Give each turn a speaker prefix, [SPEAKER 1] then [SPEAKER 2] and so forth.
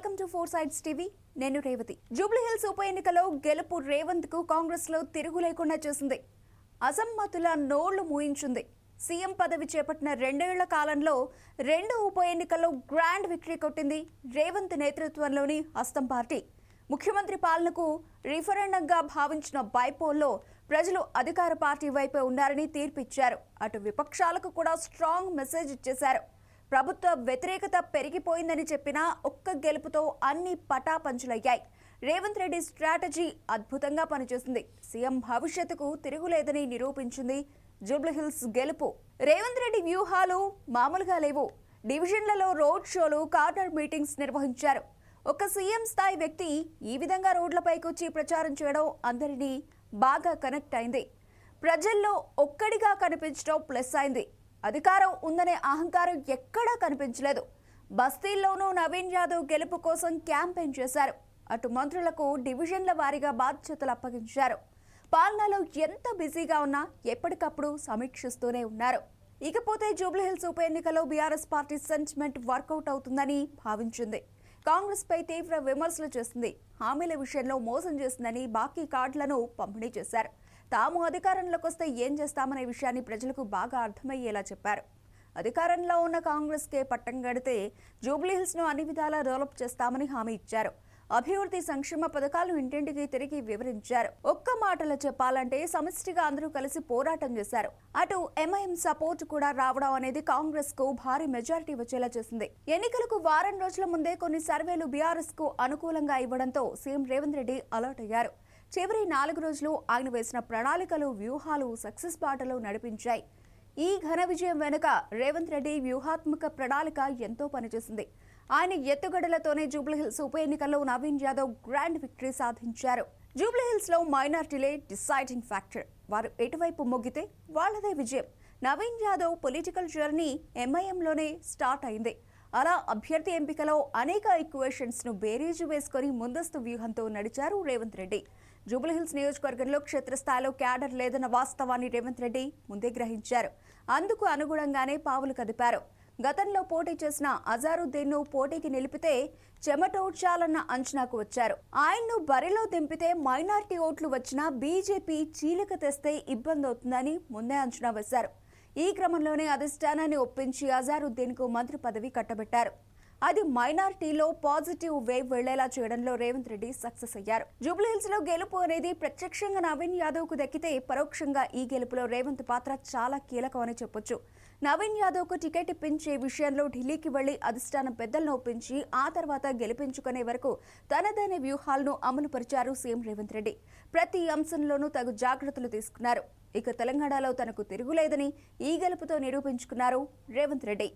[SPEAKER 1] Welcome to four sides TV. నేను Revathi. Jubilee hills ఉప ఎన్నికలో గెలుపు రేవంత్ కు కాంగ్రెస్ లో తిరుగు లేకుండా చేసింది. అసమ్మతుల నోళ్లు మూయించింది. సీఎం పదవి చేపట్టిన 2 ఏళ్ల కాలంలో 2 ఉప ఎన్నికల్లో గ్రాండ్ విక్టరీ కొట్టింది రేవంత్ నేతృత్వంలోని హస్తం పార్టీ. ముఖ్యమంత్రి పాలనకు రిఫరెండంగా భావించిన బైపోల్లో ప్రజలు అధికార పార్టీ వైపే ఉన్నారని తీర్పిచ్చారు. అటు విపక్షాలకు కూడా స్ట్రాంగ్ మెసేజ్ ఇచ్చేశారు. ప్రభుత్వ వ్యతిరేకత పెరిగిపోయిందని చెప్పినా ఒక్క గెలుపుతో అన్ని పటాపంచలయ్యాయి. రేవంత్ రెడ్డి స్ట్రాటజీ అద్భుతంగా పనిచేసింది. సీఎం భవిష్యత్తుకు తిరుగులేదని నిరూపించింది జూబ్లీహిల్స్ గెలుపు. రేవంత్ రెడ్డి వ్యూహాలు మామూలుగా లేవు. డివిజన్లలో రోడ్ షోలు, కార్నర్ మీటింగ్స్ నిర్వహించారు. ఒక సీఎం స్థాయి వ్యక్తి ఈ విధంగా రోడ్లపైకి వచ్చి ప్రచారం చేయడం అందరినీ బాగా కనెక్ట్ అయింది. ప్రజల్లో ఒక్కడిగా కనిపించడం ప్లస్ అయింది. అధికారం ఉందనే అహంకారం ఎక్కడా కనిపించలేదు. బస్తీల్లోనూ నవీన్ యాదవ్ గెలుపు కోసం క్యాంపెయిన్ చేశారు. అటు మంత్రులకు డివిజన్ల వారీగా బాధ్యతలు అప్పగించారు. పాలనలో ఎంత బిజీగా ఉన్నా ఎప్పటికప్పుడు సమీక్షిస్తూనే ఉన్నారు. ఇకపోతే జూబ్లీహిల్స్ ఉప ఎన్నికలో బీఆర్ఎస్ పార్టీ సెంటిమెంట్ వర్కౌట్ అవుతుందని భావించింది. కాంగ్రెస్ పై తీవ్ర విమర్శలు చేసింది. హామీల విషయంలో మోసం చేసిందని బాకీ కార్డులను పంపిణీ చేశారు. తాము అధికారంలోకి వస్తే ఏం చేస్తామనే విషయాన్ని ప్రజలకు బాగా అర్థమయ్యేలా చెప్పారు. అధికారంలో ఉన్న కాంగ్రెస్ కే పట్టం గడితే జూబ్లీహిల్స్ ను అన్ని విధాలా డెవలప్ చేస్తామని హామీ ఇచ్చారు. అభివృద్ధి సంక్షేమ పథకాలను ఇంటింటికి తిరిగి వివరించారు. ఒక్క మాటలో చెప్పాలంటే సమిష్టిగా అందరూ కలిసి పోరాటం చేశారు. అటు ఎంఐఎం సపోర్ట్ కూడా రావడం అనేది కాంగ్రెస్ కు భారీ మెజారిటీ వచ్చేలా చేసింది. ఎన్నికలకు వారం రోజుల ముందే కొన్ని సర్వేలు బీఆర్ఎస్ కు అనుకూలంగా ఇవ్వడంతో సీఎం రేవంత్ రెడ్డి అలర్ట్ అయ్యారు. చివరి 4 రోజులు ఆయన వేసిన ప్రణాళికలు, వ్యూహాలు సక్సెస్ బాటలో నడిపించాయి. ఈ ఘన విజయం వెనుక రేవంత్ రెడ్డి వ్యూహాత్మక ప్రణాళిక ఎంతో పనిచేసింది. ఆయన ఎత్తుగడలతోనే జూబ్లీహిల్స్ ఉప ఎన్నికల్లో నవీన్ యాదవ్ గ్రాండ్ విక్టరీ సాధించారు. జూబ్లీహిల్స్ లో మైనార్టీలే డిసైడింగ్ ఫ్యాక్టర్. వారు ఎటువైపు మొగ్గితే వాళ్లదే విజయం. నవీన్ యాదవ్ పొలిటికల్ జర్నీ ఎంఐఎంలోనే స్టార్ట్ అయింది. అలా అభ్యర్థి ఎంపికలో అనేక ఈక్వేషన్స్ ను బేరీజు వేసుకుని ముందస్తు వ్యూహంతో నడిచారు రేవంత్ రెడ్డి. జూబ్లీహిల్స్ నియోజకవర్గంలో క్షేత్రస్థాయిలో క్యాడర్ లేదన్న వాస్తవాన్ని రేవంత్ రెడ్డి ముందే గ్రహించారు. అందుకు అనుగుణంగానే పావులు కదిపారు. గతంలో పోటీ చేసిన అజారుద్దీన్ ను పోటీకి నిలిపితే చెమటోడ్చాలన్న అంచనాకు వచ్చారు. ఆయన్ను బరిలో దింపితే మైనార్టీ ఓట్లు వచ్చినా బీజేపీ చీలిక తెస్తే ఇబ్బంది అవుతుందని ముందే అంచనా వేశారు. ఈ క్రమంలోనే అధిష్టానాన్ని ఒప్పించి అజారుద్దీన్ కు మంత్రి పదవి కట్టబెట్టారు. అది మైనార్టీలో పాజిటివ్ వేవ్ వెళ్లేలా చేయడంలో రేవంత్ రెడ్డి సక్సెస్ అయ్యారు. జూబ్లీహిల్స్ లో గెలుపు అనేది ప్రత్యక్షంగా నవీన్ యాదవ్ కు దక్కితే పరోక్షంగా ఈ గెలుపులో రేవంత్ పాత్ర చాలా కీలకమని చెప్పొచ్చు. నవీన్ యాదవ్ కు టికెట్ ఇప్పించే విషయంలో ఢిల్లీకి వెళ్లి అధిష్టానం పెద్దలను ఒప్పించి ఆ తర్వాత గెలిపించుకునే వరకు తనదైన వ్యూహాలను అమలు పరిచారు సీఎం రేవంత్ రెడ్డి. ప్రతి అంశంలోనూ తగు జాగ్రత్తలు తీసుకున్నారు. ఇక తెలంగాణలో తనకు తిరుగులేదని ఈ గెలుపుతో నిరూపించుకున్నారు రేవంత్ రెడ్డి.